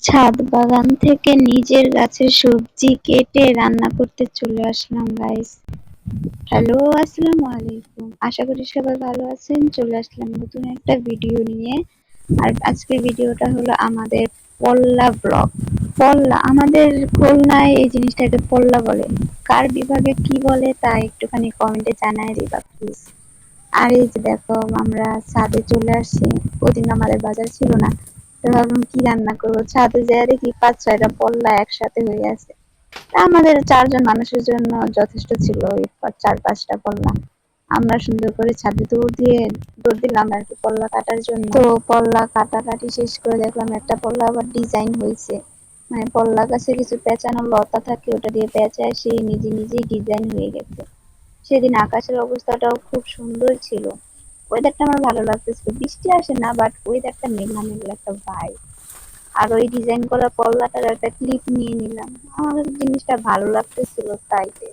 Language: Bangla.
ছাদ বাগান থেকে নিজের গাছের সবজি কেটে রান্না করতে চলে আসলাম গাইস। হ্যালো, আসসালামু আলাইকুম। আশা করি সবাই ভালো আছেন। চলে আসলাম নতুন একটা ভিডিও নিয়ে। আর আজকের ভিডিওটা হলো আমাদের পল্লা ব্লগ। পল্লা আমাদের খুলনায় এই জিনিসটাকে পল্লা বলে। কার বিভাগে কি বলে তা একটুখানি কমেন্টে জানায় দিবা প্লিজ। আর এই যে দেখো, আমরা ছাদে চলে আসছি। ওদিন আমাদের বাজার ছিল না, তো ভাবলাম কি রান্না করবো। ছাদে যেয়ে দেখি 5-6টা পল্লা একসাথে হয়ে আছে। তা আমাদের 4জন মানুষের জন্য যথেষ্ট ছিল ওই 4-5টা পল্লা। আমরা সুন্দর করে ছাদে দৌড় দিলাম আর কি পল্লা কাটার জন্য। তো পল্লা কাটাকাটি শেষ করে দেখলাম একটা পল্লা আবার ডিজাইন হয়েছে। মানে পল্লা গাছে কিছু পেঁচানো লতা থাকে, ওটা দিয়ে পেঁচায় সে নিজে নিজেই ডিজাইন হয়ে গেছে। সেদিন আকাশের অবস্থাটাও খুব সুন্দর ছিল। ওয়েদারটা আমার ভালো লাগতেছিল। বৃষ্টি আসে না, বাট ওয়েদারটা মেঘলা মেঘলা একটা ভাই। আর ওই ডিজাইন করা পল্লাটার একটা ক্লিপ নিয়ে নিলাম। আমার জিনিসটা ভালো লাগতেছিল তাইতে।